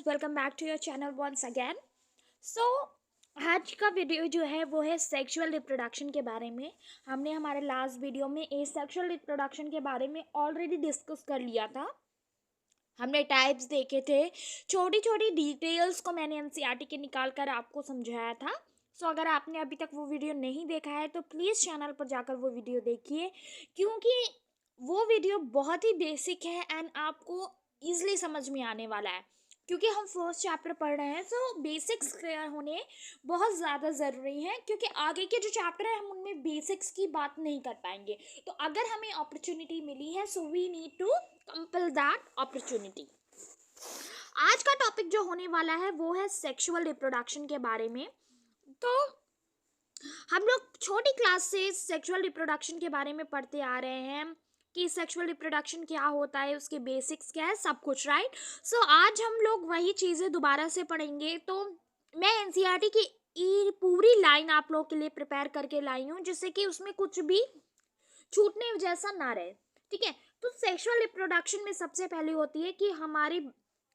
Welcome back to your channel once again. So आज का video जो है वो है सेक्सुअल रिप्रोडक्शन के बारे में। हमने हमारे लास्ट वीडियो में सेक्सुअल रिप्रोडक्शन के बारे में ऑलरेडी डिस्कस कर लिया था। हमने टाइप्स देखे थे, छोटी छोटी डिटेल्स को मैंने एनसीईआरटी के निकाल कर आपको समझाया था। सो अगर आपने अभी तक वो वीडियो नहीं देखा है तो प्लीज़ चैनल पर जाकर वो वीडियो देखिए, क्योंकि वो वीडियो बहुत ही बेसिक है एंड आपको ईजिली समझ में आने वाला है। क्योंकि हम फर्स्ट चैप्टर पढ़ रहे हैं तो बेसिक्स क्लियर होने बहुत ज़्यादा ज़रूरी है, क्योंकि आगे के जो चैप्टर है हम उनमें बेसिक्स की बात नहीं कर पाएंगे। तो अगर हमें अपॉर्चुनिटी मिली है so we need to compel that opportunity. आज का टॉपिक जो होने वाला है वो है सेक्सुअल रिप्रोडक्शन के बारे में। तो हम लोग छोटी क्लास से सेक्सुअल रिप्रोडक्शन के बारे में पढ़ते आ रहे हैं कि सेक्सुअल रिप्रोडक्शन क्या होता है, उसके बेसिक्स क्या है, सब कुछ, राइट। सो आज हम लोग वही चीज़ें दोबारा से पढ़ेंगे। तो मैं एनसीईआरटी की पूरी लाइन आप लोग के लिए प्रिपेयर करके लाई हूँ, जिससे कि उसमें कुछ भी छूटने जैसा ना रहे, ठीक है। तो सेक्सुअल रिप्रोडक्शन में सबसे पहले होती है कि हमारी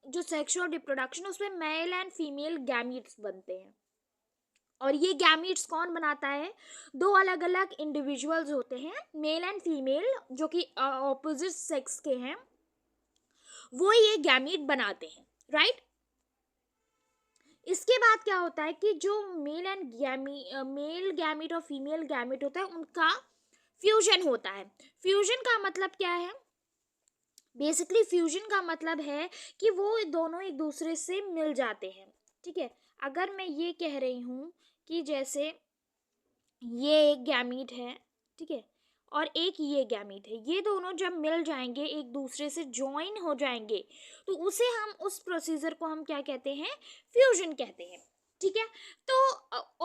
जो सेक्सुअल रिप्रोडक्शन उसमें मेल एंड फीमेल गैमीट्स बनते हैं। और ये गैमीट्स कौन बनाता है? दो अलग अलग इंडिविजुअल्स होते हैं, मेल एंड फीमेल, जो कि ऑपोजिट सेक्स के हैं, वो ये गैमीट बनाते हैं, राइट। इसके बाद क्या होता है कि जो मेल गैमीट और फीमेल गैमीट होता है उनका फ्यूजन होता है। फ्यूजन का मतलब क्या है? बेसिकली फ्यूजन का मतलब है कि वो दोनों एक दूसरे से मिल जाते हैं, ठीक है। अगर मैं ये कह रही हूँ कि जैसे ये एक गैमीट है, ठीक है, और एक ये गैमीट है, ये दोनों जब मिल जाएंगे, एक दूसरे से ज्वाइन हो जाएंगे, तो उसे हम उस प्रोसीजर को हम क्या कहते हैं? फ्यूजन कहते हैं, ठीक है। तो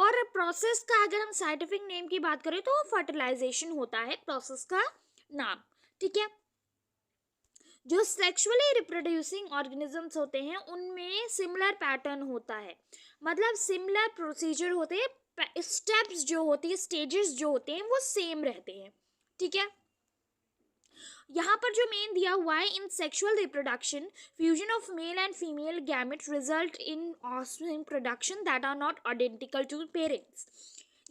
और प्रोसेस का अगर हम साइंटिफिक नेम की बात करें तो फर्टिलाइजेशन होता है प्रोसेस का नाम, ठीक है। जो सेक्सुअली रिप्रोड्यूसिंग ऑर्गेनिजम्स होते हैं उनमें सिमिलर पैटर्न होता है, मतलब सिमिलर प्रोसीजर होते हैं, स्टेप्स जो होती है, स्टेजेस जो होते हैं वो सेम रहते हैं, ठीक है। यहाँ पर जो मेन दिया हुआ है, in sexual reproduction fusion of male and female gamete result in offspring production that are not identical to parents.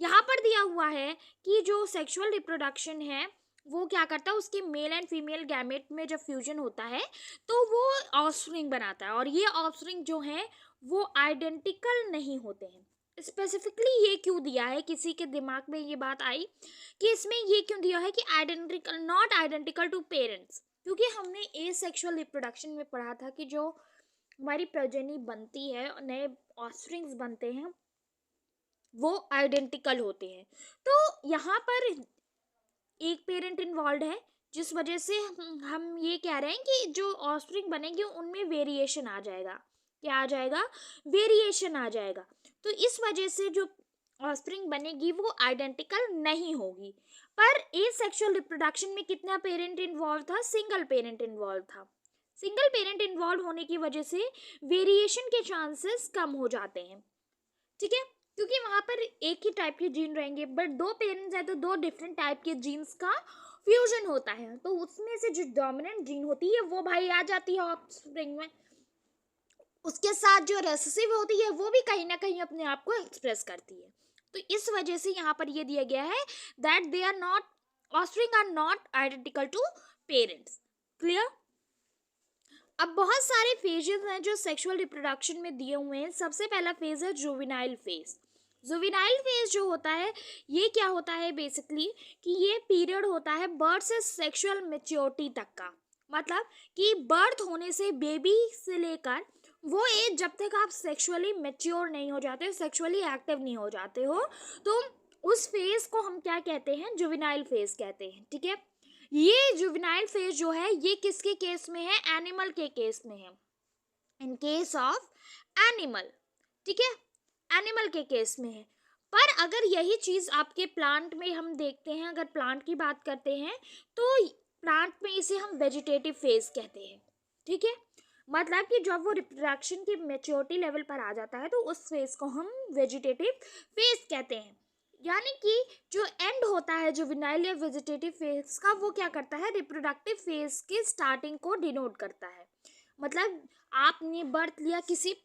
यहाँ पर दिया हुआ है कि जो सेक्सुअल रिप्रोडक्शन है वो क्या करता है, उसके मेल एंड फीमेल गैमेट में जब फ्यूजन होता है तो वो ऑफस्प्रिंग बनाता है, और ये ऑफस्प्रिंग जो है वो आइडेंटिकल नहीं होते हैं। स्पेसिफिकली ये क्यों दिया है, किसी के दिमाग में ये बात आई कि इसमें ये क्यों दिया है कि identical, not identical to parents? क्योंकि हमने एसेक्सुअल रिप्रोडक्शन में पढ़ा था कि जो हमारी प्रजनी बनती है, नए ऑफस्प्रिंग्स बनते हैं, वो आइडेंटिकल होते हैं। तो यहाँ पर एक पेरेंट इन्वॉल्व है, जिस वजह से हम ये कह रहे हैं कि जो ऑफस्प्रिंग बनेंगे उनमें वेरिएशन आ जाएगा। क्या आ जाएगा? वेरिएशन आ जाएगा। तो इस वजह से जो ऑफस्प्रिंग बनेगी वो आइडेंटिकल नहीं होगी। पर एसेक्सुअल रिप्रोडक्शन में कितना पेरेंट इन्वॉल्व था? सिंगल पेरेंट इन्वॉल्व था। सिंगल पेरेंट इन्वॉल्व होने की वजह से वेरिएशन के चांसेस कम हो जाते हैं, ठीक है, क्योंकि वहां पर एक ही टाइप के जीन रहेंगे, बट दो पेरेंट्स है तो दो डिफरेंट टाइप के जीन्स का फ्यूजन होता है, तो उसमें से जो डोमिनेंट जीन होती है वो भाई आ जाती है ऑफस्प्रिंग में। उसके साथ जो रेसेसिव होती है वो भी कहीं ना कहीं अपने आप को एक्सप्रेस करती है। तो इस वजह से यहाँ पर ये दिया गया है that they are not, offspring are not identical to parents. Clear? अब बहुत सारे फेजेस हैं जो सेक्सुअल रिप्रोडक्शन में दिए हुए हैं। सबसे पहला फेज है जुवेनाइल फेज। जुवेनाइल फेज जो होता है ये क्या होता है बेसिकली कि ये पीरियड होता है बर्थ से सेक्सुअल मैच्योरिटी तक का, मतलब कि बर्थ होने से बेबी से लेकर वो एज जब तक आप सेक्सुअली मैच्योर नहीं हो जाते हो, सेक्सुअली एक्टिव नहीं हो जाते हो, तो उस फेज को हम क्या कहते हैं? जुवेनाइल फेज कहते हैं, ठीक है। ये जुवेनाइल फेज जो है ये किसके केस में है? एनिमल के केस में है, इन केस ऑफ एनिमल, ठीक है, एनिमल के केस में है। पर अगर यही चीज आपके प्लांट में हम देखते हैं, अगर प्लांट की बात करते हैं तो प्लांट में इसे हम वेजिटेटिव फेज कहते हैं, ठीक है। मतलब कि जब वो रिप्रोडक्शन की मैच्योरिटी लेवल पर आ जाता है तो उस फेज को हम वेजिटेटिव फेज कहते हैं। यानी कि जो एंड होता है जुवेनाइल या वेजिटेटिव फेज का, वो क्या करता है? रिप्रोडक्टिव फेज की स्टार्टिंग को डिनोट करता है। मतलब आपने बर्थ लिया, किसी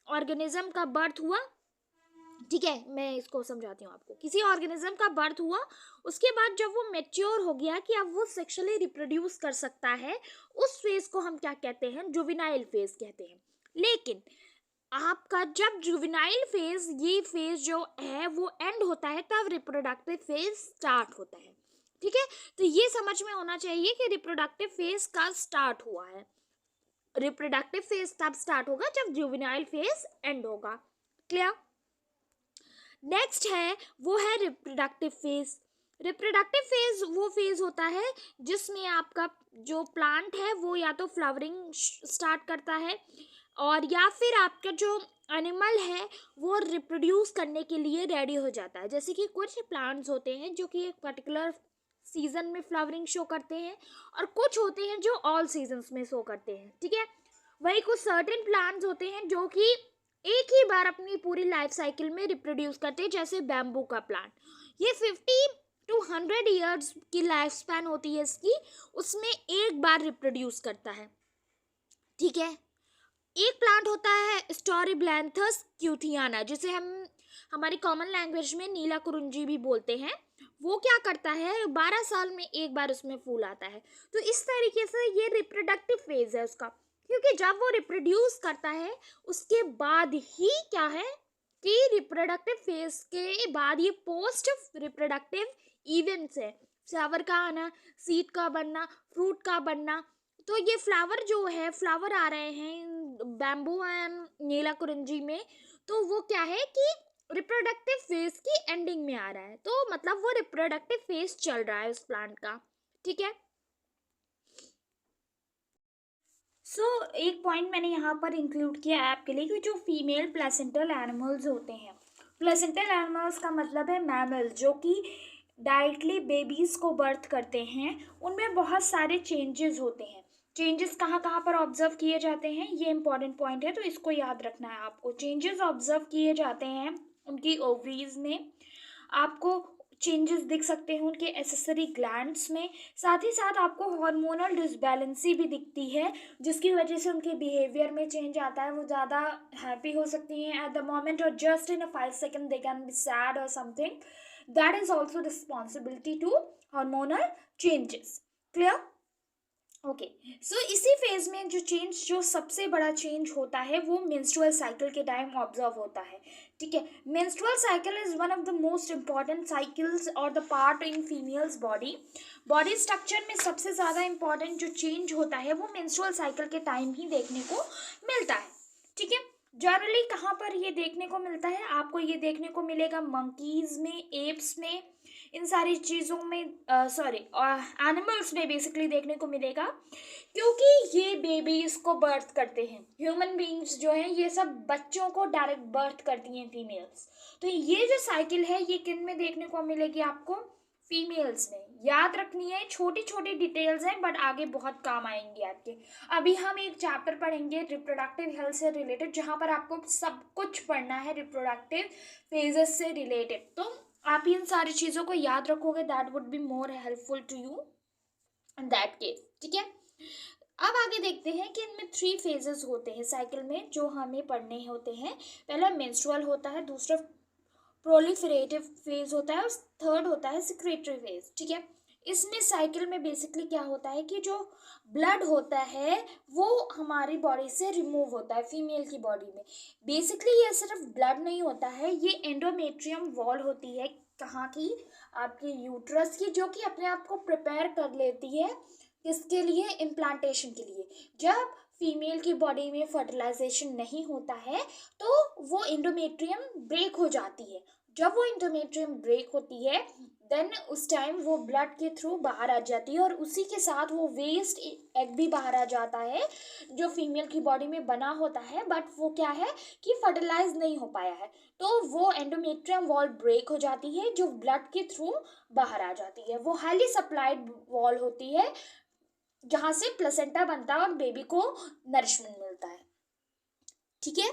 ऑर्गेनिज्म का बर्थ हुआ, ठीक है, मैं इसको समझाती हूँ आपको। किसी ऑर्गेनिज्म का बर्थ हुआ, उसके बाद जब वो मैच्योर हो गया कि अब वो सेक्सुअली रिप्रोड्यूस कर सकता है, उस फेज को हम क्या कहते हैं? जुवेनाइल फेज कहते हैं। लेकिन आपका जब जुवेनाइल फेज, ये फेज जो है वो एंड होता है, तब रिप्रोडक्टिव फेज स्टार्ट होता है। ठीक है, तो ये समझ में होना चाहिए कि रिप्रोडक्टिव फेज का स्टार्ट हुआ है। रिप्रोडक्टिव फेज तब स्टार्ट होगा जब जुवेनाइल फेज एंड होगा। क्लियर? नेक्स्ट है, वो है रिप्रोडक्टिव फेज। रिप्रोडक्टिव फेज वो फेज होता है जिसमें आपका जो प्लांट है वो या तो फ्लावरिंग स्टार्ट करता है, और या फिर आपका जो एनिमल है वो रिप्रोड्यूस करने के लिए रेडी हो जाता है। जैसे कि कुछ प्लांट्स होते हैं जो कि एक पर्टिकुलर सीजन में फ्लावरिंग शो करते हैं, और कुछ होते हैं जो ऑल सीजन्स में शो करते हैं। ठीक है, वही कुछ सर्टेन प्लांट्स होते हैं जो कि एक ही बार अपनी पूरी लाइफ साइकिल में रिप्रोड्यूस करते हैं, जैसे बैम्बू का प्लांट। ये 50 to 100 ईयर्स की लाइफ स्पैन होती है इसकी, उसमें एक बार रिप्रोड्यूस करता है। ठीक है, एक प्लांट होता है स्टोरीब्लैंथस क्यूथियाना, जिसे हम हमारी कॉमन लैंग्वेज में नीला कुरुंजी भी बोलते हैं। वो क्या करता है, 12 साल में एक बार उसमें फूल आता है। तो इस तरीके से ये रिप्रोडक्टिव फेज है उसका, क्योंकि जब वो रिप्रोड्यूस करता है उसके बाद ही क्या है कि रिप्रोडक्टिव फेज के बाद ये पोस्ट रिप्रोडक्टिव इवेंट्स है। फ्लावर का आना, सीड का बनना, फ्रूट का बनना। तो ये फ्लावर जो है, फ्लावर आ रहे हैं बैम्बू एंड नीला कुरंजी में, तो वो क्या है कि रिप्रोडक्टिव फेज की एंडिंग में आ रहा है। तो मतलब वो रिप्रोडक्टिव फेज चल रहा है उस प्लांट का। ठीक है, एक पॉइंट मैंने यहाँ पर इंक्लूड किया है आपके लिए कि जो फीमेल प्लेसेंटल एनिमल्स होते हैं, प्लेसेंटल एनिमल्स का मतलब है मैमल्स जो कि डायरेक्टली बेबीज़ को बर्थ करते हैं, उनमें बहुत सारे चेंजेस होते हैं। चेंजेस कहाँ कहाँ पर ऑब्जर्व किए जाते हैं, ये इंपॉर्टेंट पॉइंट है, तो इसको याद रखना है आपको। चेंजेस ऑब्जर्व किए जाते हैं उनकी ओवरीज में, आपको चेंजेस दिख सकते हैं उनके एसेसरी ग्लैंड्स में, साथ ही साथ आपको हार्मोनल डिसबैलेंसी भी दिखती है, जिसकी वजह से उनके बिहेवियर में चेंज आता है। वो ज़्यादा हैप्पी हो सकती हैं एट द मोमेंट, और just in a 5 second they can be sad और something. That is also responsibility to hormonal changes. Clear? Okay, so इसी फेज में जो सबसे बड़ा चेंज होता है वो मेंस्ट्रुअल साइकिल के टाइम ऑब्जर्व होता है। ठीक है, menstrual cycle is one of the most important cycles और the part in females body structure में सबसे ज़्यादा इंपॉर्टेंट जो चेंज होता है वो मेंस्ट्रुअल साइकिल के टाइम ही देखने को मिलता है। ठीक है, जनरली कहाँ पर ये देखने को मिलता है? आपको ये देखने को मिलेगा मंकीज में, एप्स में, इन सारी चीज़ों में, एनिमल्स में बेसिकली देखने को मिलेगा, क्योंकि ये बेबीज को बर्थ करते हैं। ह्यूमन बीइंग्स जो हैं ये सब बच्चों को डायरेक्ट बर्थ करती हैं फीमेल्स। तो ये जो साइकिल है ये किन में देखने को मिलेगी आपको? फीमेल्स में। याद रखनी है, छोटी छोटी डिटेल्स हैं बट आगे बहुत काम आएंगी आपके। अभी हम एक चैप्टर पढ़ेंगे रिप्रोडक्टिव हेल्थ से रिलेटेड, जहाँ पर आपको सब कुछ पढ़ना है रिप्रोडक्टिव फेजेस से रिलेटेड। तो आप इन सारी चीज़ों को याद रखोगे, that would be more helpful to you in that case. ठीक है, अब आगे देखते हैं कि इनमें 3 फेजेस होते हैं साइकिल में जो हमें पढ़ने होते हैं। पहला मेंस्ट्रुअल होता है, दूसरा प्रोलिफरेटिव फेज होता है, और थर्ड होता है सिक्रेटरी फेज। ठीक है, इसमें साइकिल में बेसिकली क्या होता है कि जो ब्लड होता है वो हमारी बॉडी से रिमूव होता है फीमेल की बॉडी में। बेसिकली ये सिर्फ ब्लड नहीं होता है, ये एंडोमेट्रियम वॉल होती है, कहाँ की? आपके यूट्रस की, जो कि अपने आप को प्रिपेयर कर लेती है किसके लिए? इम्प्लांटेशन के लिए। जब फीमेल की बॉडी में फर्टिलाइजेशन नहीं होता है तो वो एंडोमेट्रियम ब्रेक हो जाती है। जब वो एंडोमेट्रियम ब्रेक होती है देन उस टाइम वो ब्लड के थ्रू बाहर आ जाती है, और उसी के साथ वो वेस्ट एग भी बाहर आ जाता है जो फीमेल की बॉडी में बना होता है, बट वो क्या है कि फर्टिलाइज नहीं हो पाया है। तो वो एंडोमेट्रियम वॉल ब्रेक हो जाती है जो ब्लड के थ्रू बाहर आ जाती है। वो हाईली सप्लाइड वॉल होती है जहाँ से प्लेसेंटा बनता है और बेबी को नरिशमेंट मिलता है। ठीक है,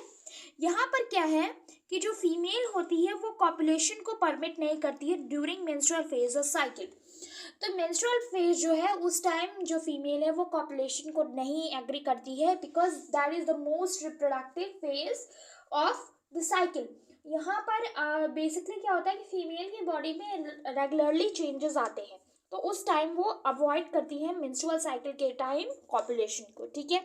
यहाँ पर क्या है कि जो फीमेल होती है वो कॉपुलेशन को परमिट नहीं करती है ड्यूरिंग मेंस्ट्रुअल फेज और साइकिल। तो मेंस्ट्रुअल फेज जो है उस टाइम जो फीमेल है वो कॉपुलेशन को नहीं एग्री करती है, because that is the most reproductive phase of the cycle. यहाँ पर बेसिकली क्या होता है कि फीमेल की बॉडी में रेगुलरली चेंजेस आते हैं, तो उस टाइम वो अवॉइड करती है मेंस्ट्रुअल साइकिल के टाइम कॉपुलेशन को, ठीक है।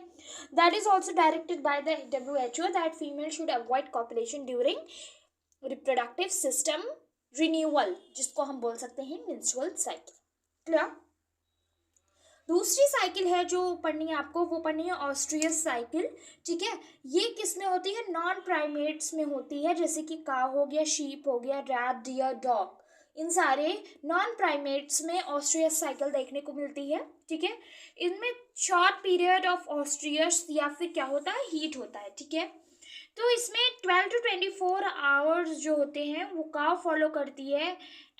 That is also directed by the WHO that female should avoid copulation during reproductive system renewal, जिसको हम बोल सकते हैं मेंस्ट्रुअल साइकिल। क्लियर। दूसरी साइकिल है जो पढ़नी है आपको, वो पढ़नी है ऑस्ट्रियस साइकिल, ठीक है। ये किस में होती है? नॉन प्राइमेट्स में होती है, जैसे कि काऊ हो गया, शीप हो गया, रैट, डियर, डॉग, इन सारे नॉन प्राइमेट्स में ऑस्ट्रियस साइकिल देखने को मिलती है, ठीक है। इनमें शॉर्ट पीरियड ऑफ ऑस्ट्रियस या फिर क्या होता है, हीट होता है, ठीक है। तो इसमें 12 to 24 आवर्स जो होते हैं वो काव फॉलो करती है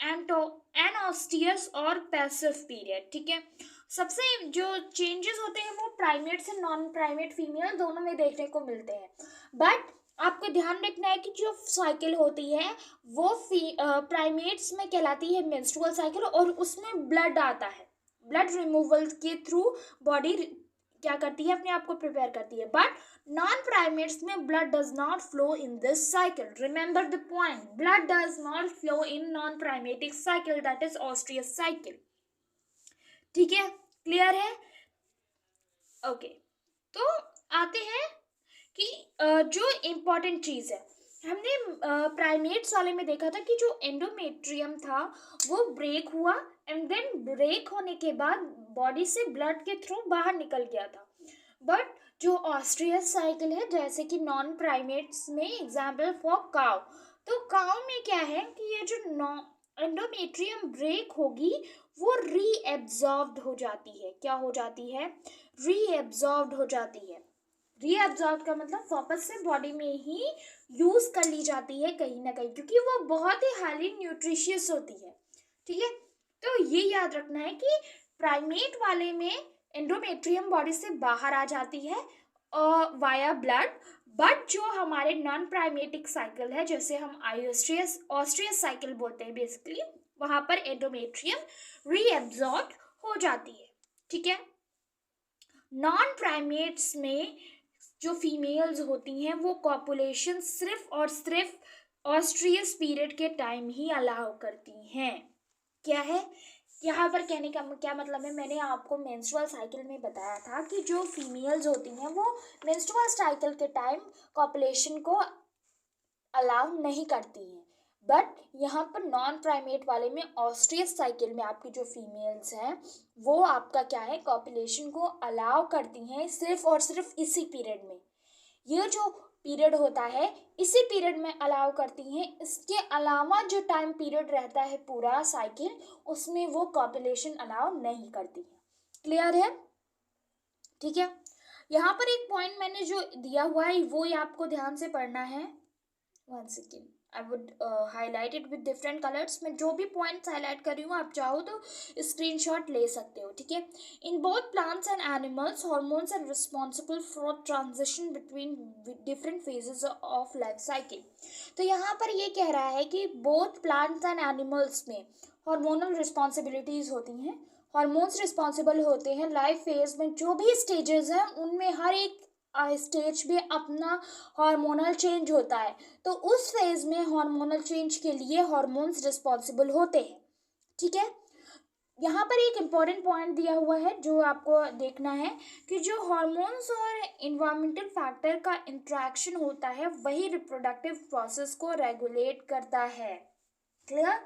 एनऑस्टियस और पैसिव पीरियड, ठीक है। सबसे जो चेंजेस होते हैं वो प्राइमेट से नॉन प्राइमेट फीमेल दोनों में देखने को मिलते हैं, बट आपको ध्यान रखना है कि जो साइकिल होती है वो प्राइमेट्स में कहलाती है मेंस्ट्रुअल साइकिल, और उसमें ब्लड आता है, ब्लड रिमूवल के थ्रू बॉडी क्या करती है, अपने आप को प्रिपेयर करती है, बट नॉन प्राइमेट्स में blood does not flow in this cycle. Remember the point, blood does not flow in non primatic cycle, that is oestrous cycle, ठीक है। क्लियर है? ओके। तो आते हैं कि जो इम्पोर्टेंट चीज़ है, हमने प्राइमेट्स वाले में देखा था कि जो एंडोमेट्रियम था वो ब्रेक हुआ, एंड देन ब्रेक होने के बाद बॉडी से ब्लड के थ्रू बाहर निकल गया था, बट जो ऑस्ट्रियस साइकिल है, जैसे कि नॉन प्राइमेट्स में एग्जाम्पल फॉर काउ, तो काउ में क्या है कि ये जो एंडोमेट्रियम ब्रेक होगी वो रीएब्जॉर्ब्ड हो जाती है। क्या हो जाती है? रीएब्जॉर्ब्ड हो जाती है। रीएब्जॉर्ब का मतलब वापस से बॉडी में ही यूज कर ली जाती है कहीं ना कहीं, क्योंकि वो बहुत ही हाईली न्यूट्रिशियस होती है, ठीक है। तो ये याद रखना है कि प्राइमेट वाले में एंडोमेट्रियम बॉडी से बाहर आ जाती है वाया ब्लड, बट जो हमारे नॉन प्राइमेटिक साइकिल है, जैसे हम ऑस्ट्रियस साइकिल बोलते हैं बेसिकली, वहां पर एंडोमेट्रियम रीएब्जॉर्ब हो जाती है, ठीक है। नॉन प्राइमेट्स में जो फीमेल्स होती हैं वो कॉपुलेशन सिर्फ और सिर्फ ऑस्ट्रियस पीरियड के टाइम ही अलाउ करती हैं। क्या है यहाँ पर कहने का क्या मतलब है? मैंने आपको मेंस्ट्रुअल साइकिल में बताया था कि जो फीमेल्स होती हैं वो मेंस्ट्रुअल साइकिल के टाइम कॉपुलेशन को अलाउ नहीं करती हैं, बट यहाँ पर नॉन प्राइमेट वाले में ऑस्ट्रियस साइकिल में आपकी जो फीमेल्स हैं वो आपका क्या है, कॉपुलेशन को अलाउ करती हैं सिर्फ और सिर्फ इसी पीरियड में। ये जो पीरियड होता है इसी पीरियड में अलाउ करती हैं, इसके अलावा जो टाइम पीरियड रहता है पूरा साइकिल, उसमें वो कॉपुलेशन अलाउ नहीं करती है। क्लियर है? ठीक है। यहाँ पर एक पॉइंट मैंने जो दिया हुआ है वो ये आपको ध्यान से पढ़ना है। One second, I would highlight it with different colours. मैं जो भी पॉइंट्स हाईलाइट कर रही हूँ आप चाहो तो स्क्रीनशॉट ले सकते हो, ठीक है। In both plants and animals hormones are responsible for transition between different phases of life cycle. तो यहाँ पर ये कह रहा है कि बोथ प्लांट्स एंड एनिमल्स में हार्मोनल रिस्पॉन्सिबिलिटीज होती हैं, हार्मोन्स रिस्पॉन्सिबल होते हैं लाइफ फेज में। जो भी स्टेजेस हैं उनमें हर एक स्टेज पे अपना हार्मोनल चेंज होता है, तो उस फेज में हार्मोनल चेंज के लिए हार्मोन्स रिस्पॉन्सिबल होते हैं, ठीक है। यहाँ पर एक इम्पॉर्टेंट पॉइंट दिया हुआ है जो आपको देखना है कि जो हार्मोन्स और इन्वायरमेंटल फैक्टर का इंट्रैक्शन होता है वही रिप्रोडक्टिव प्रोसेस को रेगुलेट करता है। क्लियर?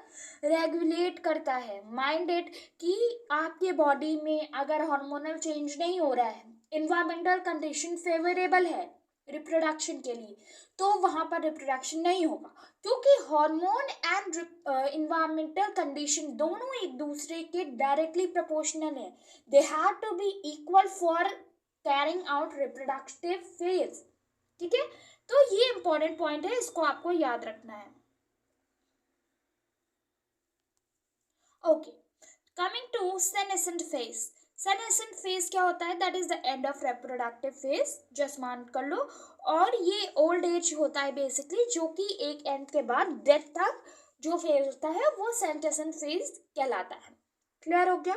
रेगुलेट करता है। माइंड इट कि आपके बॉडी में अगर हार्मोनल चेंज नहीं हो रहा है, इन्वायरमेंटल कंडीशन फेवरेबल है रिप्रोडक्शन के लिए, तो वहाँ पर रिप्रोडक्शन नहीं होगा, क्योंकि हार्मोन एंड इन्वायरमेंटल कंडीशन दोनों एक दूसरे के डायरेक्टली प्रोपोर्शनल है। They have to be equal for carrying out reproductive phase, ठीक है। तो ये इंपॉर्टेंट पॉइंट है, इसको आपको याद रखना है। Okay, coming to senescent phase. Senescent phase क्या होता है? That is the end of reproductive phase, just मान कर लो। और ये ओल्ड एज होता है बेसिकली, जो कि एक एंड के बाद डेथ तक जो फेज होता है वो सेनेसेंट फेज कहलाता है। क्लियर हो गया?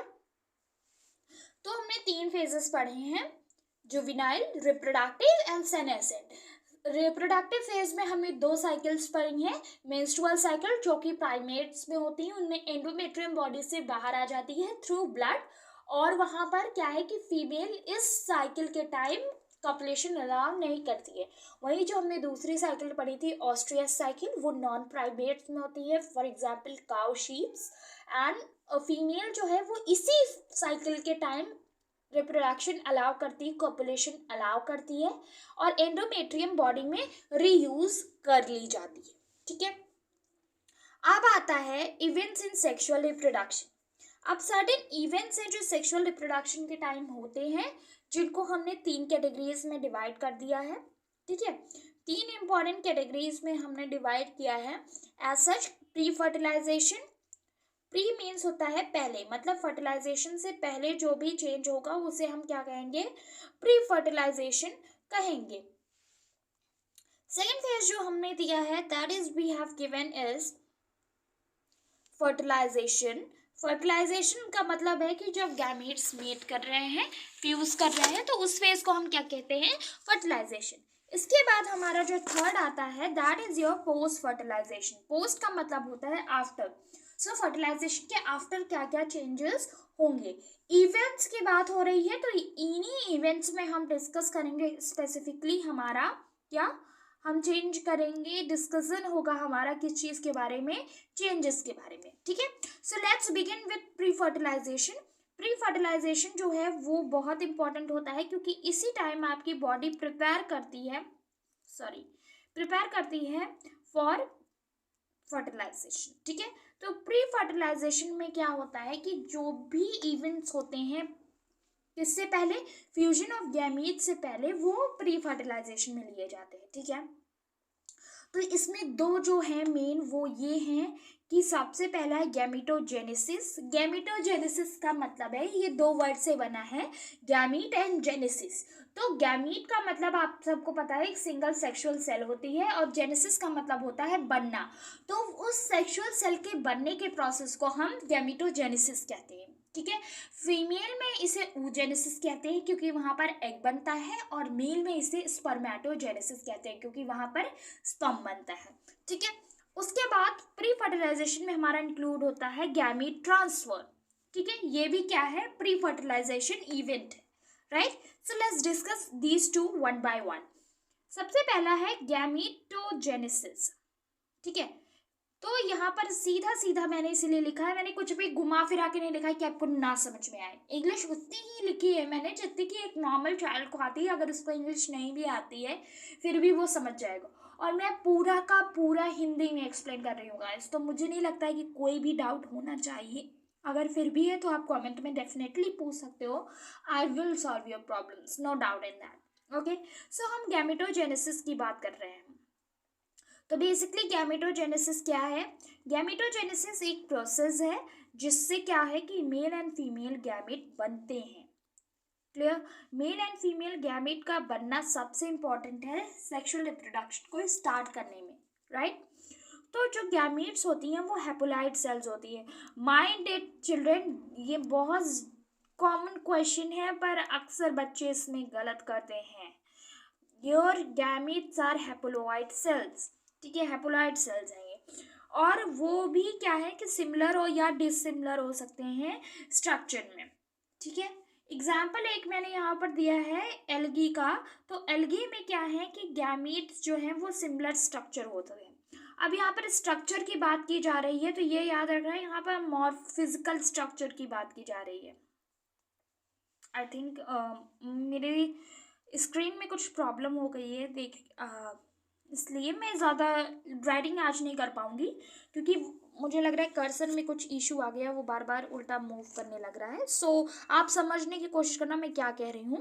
तो हमने 3 फेजेस पढ़े हैं, juvenile, reproductive and senescent. Reproductive phase में हमने 2 साइकिल्स पढ़ी हैं, मेंस्ट्रुअल साइकिल जो कि प्राइमेट्स में होती है, उनमें एंडोमेट्रियम बॉडी से बाहर आ जाती है थ्रू ब्लड, और वहाँ पर क्या है कि फीमेल इस साइकिल के टाइम कॉपुलेशन अलाउ नहीं करती है। वही जो हमने दूसरी साइकिल पढ़ी थी ऑस्ट्रियस साइकिल, वो नॉन प्राइमेट्स में होती है, for example cow, sheeps, and female जो है वो इसी साइकिल के टाइम रिप्रोडक्शन अलाउ करती है, कॉपुलेशन अलाउ करती है, और एंडोमेट्रियम बॉडी में रीयूज कर ली जाती है। ठीक है, अब आता है इवेंट्स इन सेक्सुअल रिप्रोडक्शन। अब सर्टेन इवेंट्स हैं जो सेक्सुअल रिप्रोडक्शन के टाइम होते हैं, जिनको हमने 3 कैटेगरीज में डिवाइड कर दिया है। ठीक है, 3 इंपॉर्टेंट कैटेगरीज में हमने डिवाइड किया है। As such, pre fertilization, pre means होता है पहले, मतलब फर्टिलाइजेशन से पहले जो भी चेंज होगा उसे हम क्या कहेंगे, प्री फर्टिलाइजेशन कहेंगे। सेकेंड फेज जो हमने दिया है that is we have given is fertilization. Fertilization का मतलब है कि जब गैमीट्स मीट कर रहे हैं, फ्यूज कर रहे हैं, तो उस फेज को हम क्या कहते हैं, फर्टिलाइजेशन। इसके बाद हमारा जो थर्ड आता है that is your post fertilization. Post का मतलब होता है आफ्टर। सो फर्टिलाइजेशन के आफ्टर क्या क्या चेंजेस होंगे। इवेंट्स की बात हो रही है, तो इन्हीं इवेंट्स में हम डिस्कस करेंगे स्पेसिफिकली हमारा क्या, हम चेंज करेंगे, डिस्कशन होगा हमारा किस चीज़ के बारे में, चेंजेस के बारे में। ठीक है, so let's begin with pre fertilization. Pre fertilization जो है वो बहुत इंपॉर्टेंट होता है, क्योंकि इसी टाइम आपकी बॉडी प्रिपेयर करती है फॉर फर्टिलाइजेशन। ठीक है, तो प्री फर्टिलाइजेशन में क्या होता है कि जो भी इवेंट्स होते हैं किससे पहले, फ्यूजन ऑफ गैमीट से पहले, वो प्री फर्टिलाइजेशन में लिए जाते हैं। ठीक है, तो इसमें 2 जो है मेन वो ये हैं कि सबसे पहला है गैमीटोजेनेसिस। गैमीटोजेनेसिस का मतलब है, ये 2 वर्ड से बना है, गैमीट एंड जेनेसिस। तो गैमीट का मतलब आप सबको पता है एक सिंगल सेक्सुअल सेल होती है, और जेनेसिस का मतलब होता है बनना। तो उस सेक्सुअल सेल के बनने के प्रोसेस को हम गैमीटोजेनेसिस कहते हैं। ठीक है, फीमेल में इसे oogenesis कहते हैं क्योंकि वहाँ पर एग बनता है, और मेल में इसे स्पर्मेटोजेनेसिस कहते हैं क्योंकि वहाँ पर स्पर्म बनता है। ठीक है, उसके बाद प्री फर्टिलाइजेशन में हमारा इंक्लूड होता है गैमीट ट्रांसफर। ठीक है, ये भी क्या है, प्री फर्टिलाइजेशन इवेंट है, right. So let's discuss these 2 one by one. सबसे पहला है गैमीटोजेनेसिस। ठीक है, तो यहाँ पर सीधा सीधा मैंने इसीलिए लिखा है, मैंने कुछ भी घुमा फिरा के नहीं लिखा है कि आपको ना समझ में आए। इंग्लिश उतनी ही लिखी है मैंने जितनी कि एक नॉर्मल चाइल्ड को आती है। अगर उसको इंग्लिश नहीं भी आती है फिर भी वो समझ जाएगा, और मैं पूरा का पूरा हिंदी में एक्सप्लेन कर रही हूँ गाइस, तो मुझे नहीं लगता है कि कोई भी डाउट होना चाहिए। अगर फिर भी है तो आप कमेंट में डेफिनेटली पूछ सकते हो, I will solve your problems, no doubt in that. Okay, so हम गैमेटोजेनेसिस की बात कर रहे हैं। तो बेसिकली गैमेटोजेनेसिस क्या है, गैमेटोजेनेसिस एक प्रोसेस है जिससे क्या है कि मेल एंड फीमेल गैमेट बनते हैं। Clear, mail and female gamete का बनना सबसे इंपॉर्टेंट है सेक्सुअल रिप्रोडक्शन को स्टार्ट करने में, राइट। तो जो गैमेट्स होती हैं वो हैप्लॉइड सेल्स होती है। माय डियर चिल्ड्रन, ये बहुत कॉमन क्वेश्चन है पर अक्सर बच्चे इसमें गलत करते हैं। Your gametes are haploid cells. ठीक है, हैप्लॉइड सेल्स हैं ये, और वो भी क्या है कि सिमिलर हो या डिसिमिलर हो सकते हैं स्ट्रक्चर में। ठीक है, एग्जाम्पल एक मैंने यहाँ पर दिया है एल्गी का। तो एल्गी में क्या है कि गैमेट्स जो हैं वो सिमिलर स्ट्रक्चर होते हैं। अब यहाँ पर स्ट्रक्चर की बात की जा रही है, तो ये याद रखना है यहाँ पर मॉर्फिजिकल स्ट्रक्चर की बात की जा रही है। आई थिंक मेरी स्क्रीन में कुछ प्रॉब्लम हो गई है, इसलिए मैं ज़्यादा राइटिंग आज नहीं कर पाऊँगी, क्योंकि मुझे लग रहा है कर्सर में कुछ इशू आ गया, वो बार बार उल्टा मूव करने लग रहा है। सो आप समझने की कोशिश करना मैं क्या कह रही हूँ।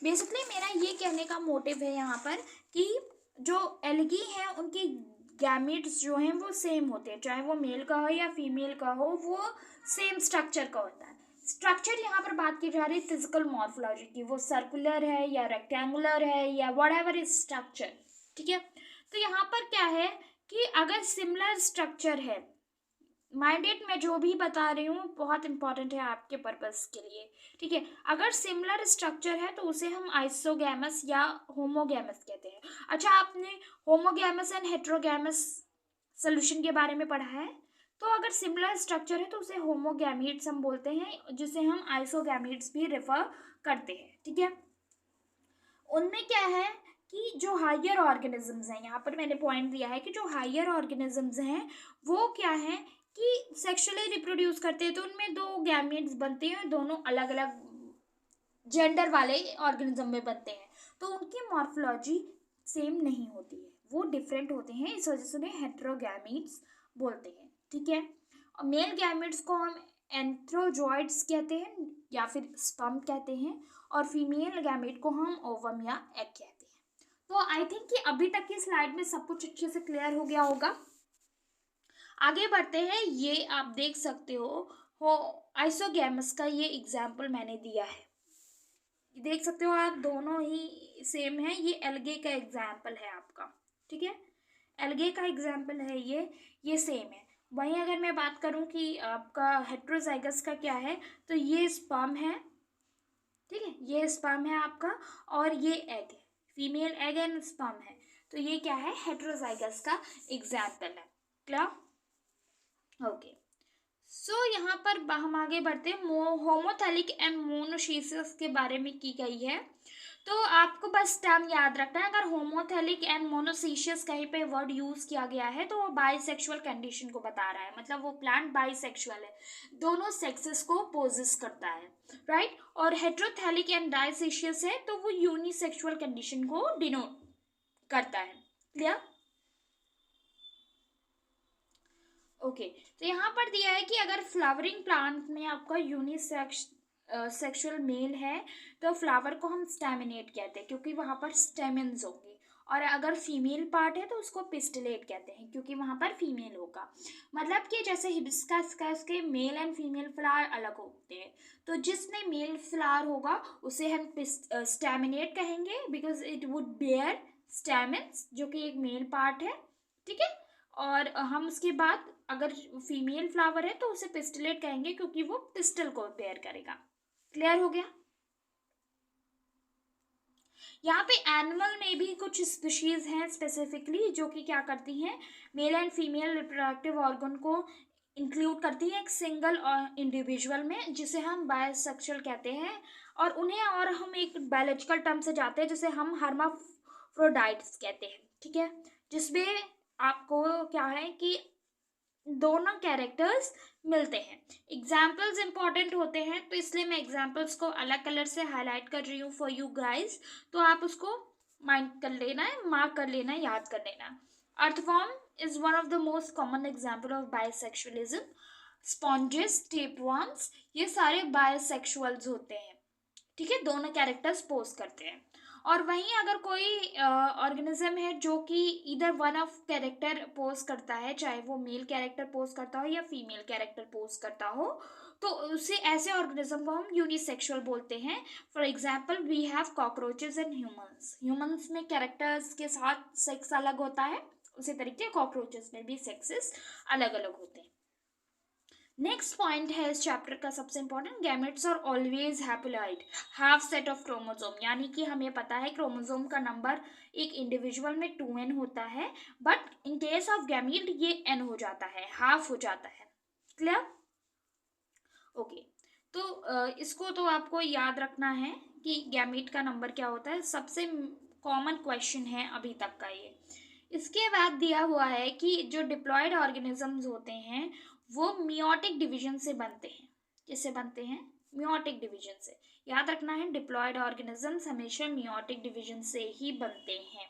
बेसिकली मेरा ये कहने का मोटिव है यहाँ पर कि जो एल्गी हैं उनके गैमेट्स जो हैं वो सेम होते हैं, चाहे वो मेल का हो या फीमेल का हो, वो सेम स्ट्रक्चर का होता है। स्ट्रक्चर यहाँ पर बात की जा रही है फिजिकल मॉर्फोलॉजी की, वो सर्कुलर है या रेक्टेंगुलर है या व्हाटएवर इज स्ट्रक्चर। ठीक है, तो यहाँ पर क्या है कि अगर सिमिलर स्ट्रक्चर है, माइंडेड मैं जो भी बता रही हूँ बहुत इंपॉर्टेंट है आपके पर्पस के लिए, ठीक है। अगर सिमिलर स्ट्रक्चर है तो उसे हम आइसोगैमस या होमोगैमस कहते हैं। अच्छा, आपने होमोगैमस एंड हेट्रोगैमस सोल्यूशन के बारे में पढ़ा है। तो अगर सिमिलर स्ट्रक्चर है तो उसे होमोगैमीट्स हम बोलते हैं, जिसे हम आइसोगैमीट्स भी रेफर करते हैं, ठीक है। उनमें क्या है कि जो हायर ऑर्गेनिजम्स हैं, यहाँ पर मैंने पॉइंट दिया है कि जो हायर ऑर्गेनिजम्स हैं वो क्या है कि सेक्सुअली रिप्रोड्यूस करते हैं, तो उनमें दो गैमेट्स बनते हैं, दोनों अलग अलग जेंडर वाले ऑर्गेनिज्म में बनते हैं, तो उनकी मॉर्फोलॉजी सेम नहीं होती है, वो डिफरेंट होते हैं, इस वजह से उन्हें हेट्रोगैमीट्स बोलते हैं, ठीक है। और मेल गैमेट्स को हम एंथ्रोजॉइड्स कहते हैं या फिर स्पर्म कहते हैं, और फीमेल गैमेट को हम ओवम या एग कहते हैं। तो आई थिंक कि अभी तक की स्लाइड में सब कुछ अच्छे से क्लियर हो गया होगा। आगे बढ़ते हैं। ये आप देख सकते हो आइसोगैमस का ये एग्जाम्पल मैंने दिया है, देख सकते हो आप, दोनों ही सेम है। ये एल्गे का एग्जाम्पल है आपका, ठीक है, एल्गे का एग्जाम्पल है ये सेम है। वहीं अगर मैं बात करूं कि आपका हेट्रोजाइगस का क्या है, तो ये स्पर्म है, ठीक है, ये स्पर्म है आपका, और ये एग है, फीमेल एग एंड स्पर्म है, तो ये क्या है, हेट्रोजाइगस का एग्जाम्पल है। Clear, okay. सो यहाँ पर हम आगे बढ़ते हैं। होमोथैलिक एंड मोनोशीसियस के बारे में की गई है, तो आपको बस टर्म याद रखना है। अगर होमोथैलिक एंड मोनोसीशियस कहीं पे वर्ड यूज किया गया है तो वो बाइसेक्सुअल कंडीशन को बता रहा है, मतलब वो प्लांट बाइसेक्सुअल है, दोनों सेक्सेस को पोजेस करता है, राइट। और हेट्रोथैलिक एंड डाइसेशियस है तो वो यूनिसेक्सुअल कंडीशन को डिनोट करता है। Clear, okay. तो यहाँ पर दिया है कि अगर फ्लावरिंग प्लांट में आपका यूनिसेक्स सेक्सुअल मेल है तो फ्लावर को हम स्टेमिनेट कहते हैं क्योंकि वहाँ पर स्टेमेंस होंगे, और अगर फीमेल पार्ट है तो उसको पिस्टलेट कहते हैं क्योंकि वहाँ पर फीमेल होगा। मतलब कि जैसे हिबिस्कस का उसके मेल एंड फीमेल फ्लावर अलग होते हैं, तो जिसमें मेल फ्लावर होगा उसे हम स्टेमिनेट कहेंगे because it would bear stamens, जो कि एक मेल पार्ट है, ठीक है। और हम उसके बाद अगर फीमेल फ्लावर है तो उसे पिस्टलेट कहेंगे क्योंकि वो पिस्टल को बेयर करेगा। क्लियर हो गया। यहाँ पे एनिमल में भी कुछ स्पीशीज हैं स्पेसिफिकली जो कि क्या करती हैं, mail and female reproductive organ को इंक्लूड करती है एक सिंगल इंडिविजुअल में, जिसे हम बायोसेक्सुअल कहते हैं। और उन्हें और हम एक बायोलॉजिकल टर्म से जाते हैं जिसे हम हर्माफ्रोडाइट्स कहते हैं, ठीक है, जिसमें आपको क्या है कि दोनों कैरेक्टर्स मिलते हैं। एग्जाम्पल्स इंपॉर्टेंट होते हैं तो इसलिए मैं एग्जाम्पल्स को अलग कलर से हाईलाइट कर रही हूँ फॉर यू गाइस, तो आप उसको माइंड कर लेना है, मार्क कर लेना है, याद कर लेना है। Earthworm is one of the most common example of bisexualism. Sponges, tapeworms, ये सारे बायसेक्सुअल्स होते हैं, ठीक है, दोनों कैरेक्टर्स पोज करते हैं। और वहीं अगर कोई ऑर्गेनिज्म है जो कि इधर वन ऑफ कैरेक्टर पोज करता है, चाहे वो मेल कैरेक्टर पोज करता हो या फीमेल कैरेक्टर पोज करता हो, तो उसे ऐसे ऑर्गेनिज्म को हम यूनिसेक्सुअल बोलते हैं। For example we have cockroaches and humans. Humans में कैरेक्टर्स के साथ सेक्स अलग होता है, उसी तरीके कॉकरोचेस में भी सेक्सेस अलग अलग होते हैं। नेक्स्ट पॉइंट है इस चैप्टर का सबसे important, gametes are always haploid, half set of chromosome, यानी कि हमें पता है क्रोमोसोम का नंबर एक इंडिविजुअल में 2n होता है, but in case of gamete ये n हो जाता है, हाफ हो जाता है। Clear, okay. तो इसको तो आपको याद रखना है कि गैमीट का नंबर क्या होता है, सबसे कॉमन क्वेश्चन है अभी तक का ये। इसके बाद दिया हुआ है कि जो डिप्लॉयड ऑर्गेनिजम्स होते हैं वो मियोटिक डिवीजन से बनते हैं। किससे बनते हैं, मियोटिक डिवीजन से। याद रखना है डिप्लॉयड ऑर्गेनिजम्स हमेशा मियोटिक डिवीजन से ही बनते हैं।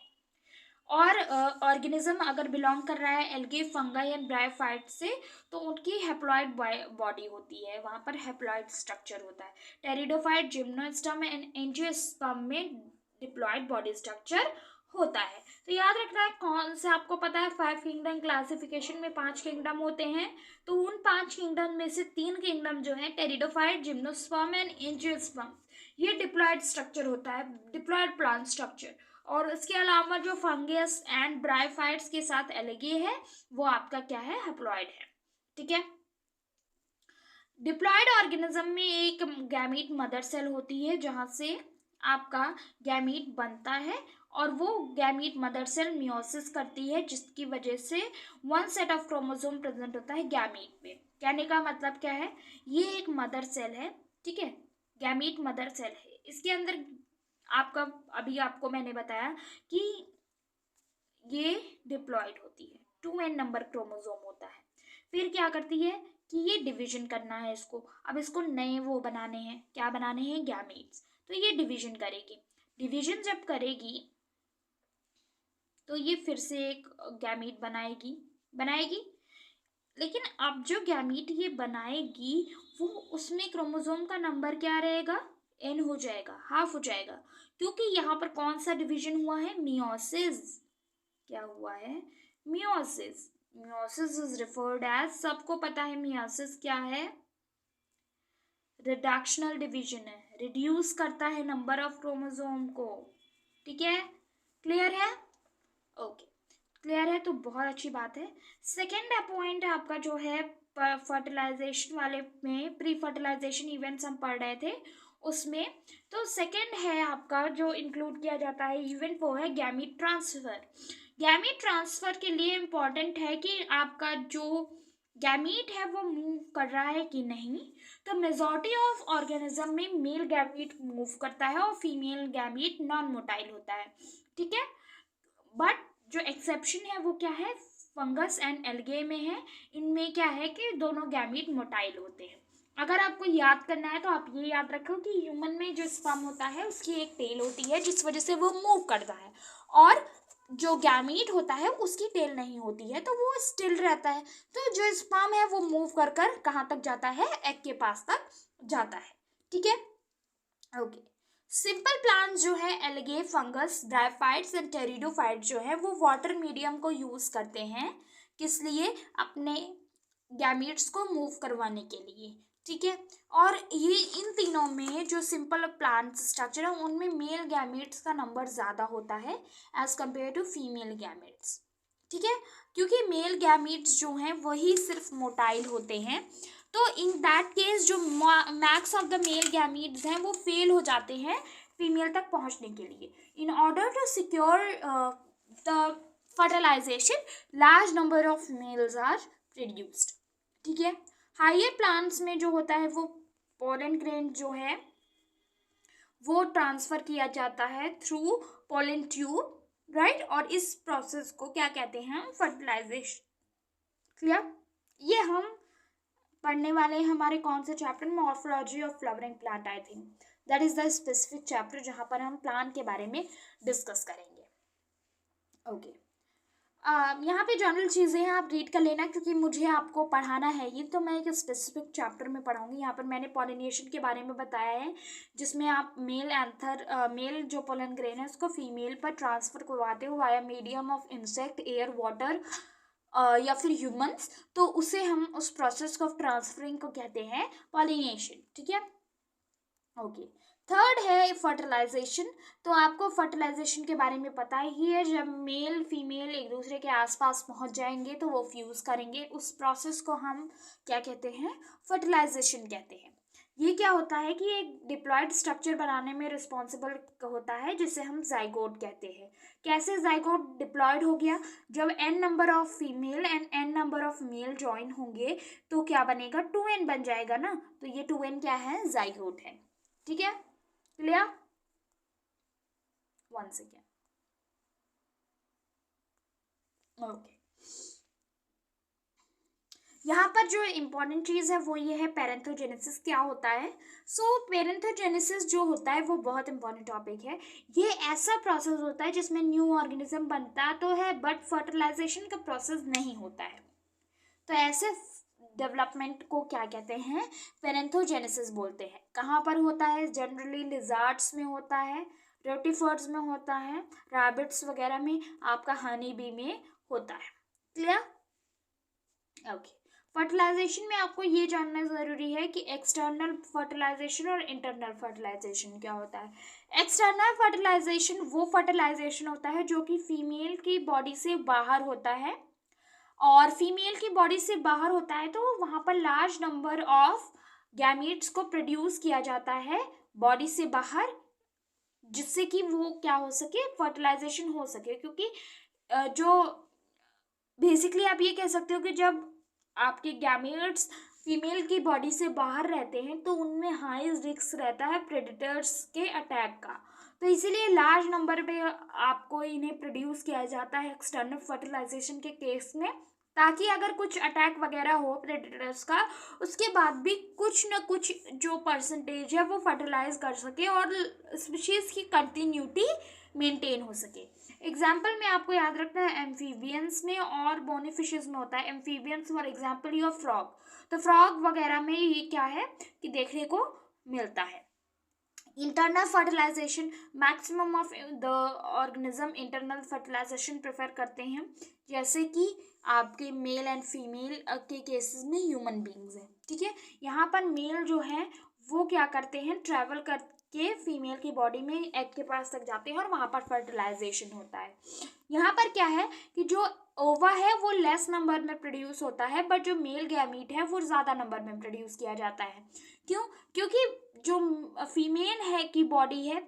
और ऑर्गेनिज्म अगर बिलोंग कर रहा है एल्गे, फंगाई एंड ब्रायोफाइट से, तो उनकी हेप्लॉइड बॉडी होती है, वहाँ पर हेप्लॉइड स्ट्रक्चर होता है। टेरिडोफाइट, जिम्नोस्पर्म एंड एंजियोस्पर्म में डिप्लॉयड बॉडी स्ट्रक्चर होता है। तो याद रखना है कौन से, आपको पता है 5 किंगडम क्लासिफिकेशन में 5 किंगडम होते हैं, तो उन 5 किंगडम में से 3 किंगडम जो है टेरिडोफाइट, जिम्नोस्पर्म एंड एंजियोस्पर्म, ये डिप्लॉयड स्ट्रक्चर होता है, डिप्लॉयड प्लांट स्ट्रक्चर। और इसके अलावा जो फंगस एंड ब्रायोफाइट्स के साथ एलगे है वो आपका क्या है, हेप्लॉइड है। ठीक है। डिप्लॉयड ऑर्गेनिज्म में एक गैमीट मदर सेल होती है जहां से आपका गैमीट बनता है, और वो गैमीट मदर सेल मियोसिस करती है, जिसकी वजह से one set of chromosome present होता है गैमीट में। कहने का मतलब क्या है, ये एक मदर सेल है, ठीक है, गैमीट मदर सेल है, इसके अंदर आपका, अभी आपको मैंने बताया कि ये डिप्लॉयड होती है, 2n नंबर क्रोमोसोम होता है। फिर क्या करती है कि ये डिवीजन करना है इसको, अब इसको नए वो बनाने हैं, क्या बनाने हैं, गैमीट्स, तो ये डिवीजन करेगी। डिवीजन जब करेगी तो ये फिर से एक गैमीट बनाएगी। लेकिन अब जो गैमीट ये बनाएगी वो, उसमें क्रोमोसोम का नंबर क्या रहेगा, n हो जाएगा, हाफ हो जाएगा, क्योंकि यहाँ पर कौन सा डिवीजन हुआ है, मियोसिस। क्या हुआ है, meiosis. Meiosis is referred as, सबको पता है मियोसिस क्या है, रिडक्शनल डिवीजन है, रिड्यूस करता है नंबर ऑफ क्रोमोसोम को। ठीक है, क्लियर है, ओके, क्लियर है, तो बहुत अच्छी बात है। सेकेंड पॉइंट आपका जो है फर्टिलाइजेशन वाले में, प्री फर्टिलाइजेशन इवेंट्स हम पढ़ रहे थे उसमें, तो सेकेंड है आपका जो इंक्लूड किया जाता है इवेंट, वो है गैमीट ट्रांसफर। गैमीट ट्रांसफर के लिए इम्पॉर्टेंट है कि आपका जो गैमीट है वो मूव कर रहा है कि नहीं। तो मेजॉरिटी ऑफ ऑर्गेनिज्म में मेल गैमीट मूव करता है और फीमेल गैमीट नॉन मोटाइल होता है, ठीक है। बट जो एक्सेप्शन है वो क्या है, फंगस एंड एल्गे में है, इनमें क्या है कि दोनों गैमीट मोटाइल होते हैं। अगर आपको याद करना है तो आप ये याद रखो कि ह्यूमन में जो स्पर्म होता है उसकी एक टेल होती है जिस वजह से वो मूव करता है, और जो गैमीट होता है उसकी टेल नहीं होती है, तो वो स्टिल रहता है। तो जो स्पर्म है वो मूव कर कर कहाँ तक जाता है, एग के पास तक जाता है, ठीक है, ओके। सिंपल प्लांट्स जो है, algae, fungus, bryophytes and pteridophytes जो है, वो वाटर मीडियम को यूज करते हैं, किस लिए, अपने गैमीट्स को मूव करवाने के लिए, ठीक है। और ये इन तीनों में जो सिंपल प्लांट स्ट्रक्चर है उनमें मेल गैमीट्स का नंबर ज़्यादा होता है as compare to female gametes, ठीक है, क्योंकि मेल गैमीट्स जो हैं वही सिर्फ मोटाइल होते हैं। तो इन दैट केस जो max of the male gametes हैं वो फेल हो जाते हैं फीमेल तक पहुंचने के लिए। In order to secure the fertilization, large number of males are produced, ठीक है। हायर प्लांट्स में जो होता है वो पोलन ग्रेन जो है वो ट्रांसफर किया जाता है थ्रू पोलन ट्यूब, राइट, और इस प्रोसेस को क्या कहते हैं हम, फर्टिलाइजेशन, क्लियर। ये हम पढ़ने वाले हैं हमारे कौन से chapter, morphology of flowering plant, I think that is the specific chapter जहाँ पर हम प्लांट के बारे में डिस्कस करेंगे, ओके। यहाँ पे जनरल चीज़ें हैं, आप रीड कर लेना, क्योंकि मुझे आपको पढ़ाना है ये, तो मैं एक स्पेसिफिक चैप्टर में पढ़ाऊँगी। यहाँ पर मैंने पॉलिनेशन के बारे में बताया है, जिसमें आप मेल जो पोलन ग्रेन है उसको फीमेल पर ट्रांसफ़र करवाते हो via medium of insect, air, water या फिर ह्यूमंस, तो उसे हम उस प्रोसेस ऑफ ट्रांसफरिंग को कहते हैं पॉलिनेशन, ठीक है, ओके। थर्ड है फर्टिलाइजेशन। तो आपको फर्टिलाइजेशन के बारे में पता ही है, जब मेल फीमेल एक दूसरे के आसपास पहुंच जाएंगे तो वो फ्यूज़ करेंगे, उस प्रोसेस को हम क्या कहते हैं, फर्टिलाइजेशन कहते हैं। ये क्या होता है कि एक डिप्लॉयड स्ट्रक्चर बनाने में रिस्पॉन्सिबल होता है, जिसे हम जाइगोट कहते हैं। कैसे जाइगोट डिप्लॉयड हो गया, जब n number of female and n number of mail join होंगे तो क्या बनेगा, 2n बन जाएगा ना, तो ये 2n क्या है, जाइगोट है, ठीक है, क्लियर, वन सेकेंड, ओके। यहाँ पर जो इम्पॉर्टेंट चीज़ है वो ये है, पेरेंथोजेनेसिस क्या होता है। सो पेरेंथोजेनेसिस जो होता है वो बहुत इंपॉर्टेंट टॉपिक है। ये ऐसा प्रोसेस होता है जिसमें न्यू ऑर्गेनिज्म बनता तो है बट फर्टिलाइजेशन का प्रोसेस नहीं होता है, तो ऐसे डेवलपमेंट को क्या कहते हैं, पेरेंथोजेनेसिस बोलते हैं। कहाँ पर होता है, जनरली लिजार्ड्स में होता है, रोटिफर्ड्स में होता है, रैबिट्स वगैरह में, आपका हनी बी में होता है, क्लियर, ओके। फर्टिलाइजेशन में आपको ये जानना ज़रूरी है कि एक्सटर्नल फर्टिलाइजेशन और इंटरनल फर्टिलाइजेशन क्या होता है। एक्सटर्नल फर्टिलाइजेशन वो फर्टिलाइजेशन होता है जो कि फीमेल की बॉडी से बाहर होता है, और फीमेल की बॉडी से बाहर होता है तो वहाँ पर लार्ज नंबर ऑफ गैमीट्स को प्रोड्यूस किया जाता है बॉडी से बाहर, जिससे कि वो क्या हो सके, फर्टिलाइजेशन हो सके। क्योंकि जो बेसिकली आप ये कह सकते हो कि जब आपके गैमेट्स फीमेल की बॉडी से बाहर रहते हैं तो उनमें हाई रिस्क रहता है प्रेडेटर्स के अटैक का। तो इसीलिए लार्ज नंबर पे आपको इन्हें प्रोड्यूस किया जाता है एक्सटर्नल फर्टिलाइजेशन के केस में, ताकि अगर कुछ अटैक वगैरह हो प्रेडेटर्स का, उसके बाद भी कुछ न कुछ जो परसेंटेज है वो फर्टिलाइज कर सके और स्पीशीज की कंटिन्यूटी मेंटेन हो सके। एग्जाम्पल में आपको याद रखना है एम्फीबियंस में और बोनीफिशेस में होता है। Amphibians for example your frog, तो फ्रॉग वगैरह में ये क्या है कि देखने को मिलता है। Internal fertilization, maximum of the organism internal fertilization prefer करते हैं, जैसे कि आपके मेल एंड फीमेल के केसेस में ह्यूमन बींग्स हैं, ठीक है। यहाँ पर मेल जो है वो क्या करते हैं, ट्रैवल करके फीमेल की बॉडी में एग के पास तक जाते हैं और वहाँ पर फर्टिलाइजेशन होता है। यहाँ पर क्या है कि जो ओवा है वो लेस नंबर में प्रोड्यूस होता है, बट जो मेल गैमीट है वो ज़्यादा नंबर में प्रोड्यूस किया जाता है। क्यों? क्योंकि जो फीमेल है की बॉडी है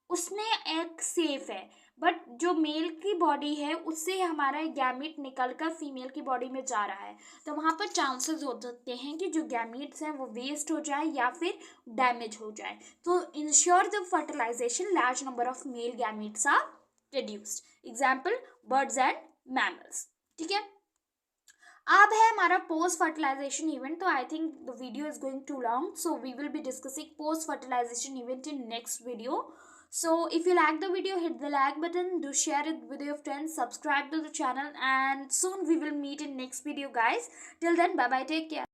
उसमें एग सेफ है, बट जो मेल की बॉडी है उससे हमारा गैमीट निकलकर फीमेल की बॉडी में जा रहा है, तो वहाँ पर चांसेस हो सकते हैं कि जो गैमीट्स हैं वो वेस्ट हो जाए या फिर डैमेज हो जाए। तो ensure the fertilization large number of male gametes are produced. Example birds and mammals, ठीक है। अब है हमारा पोस्ट फर्टिलाइजेशन इवेंट। तो I think the video is going to long, so we will be discussing post fertilization event in next video. So if you like the video, hit the like button, do share it with your friends, subscribe to the channel, and soon we will meet in next video guys. Till then, bye bye, take care.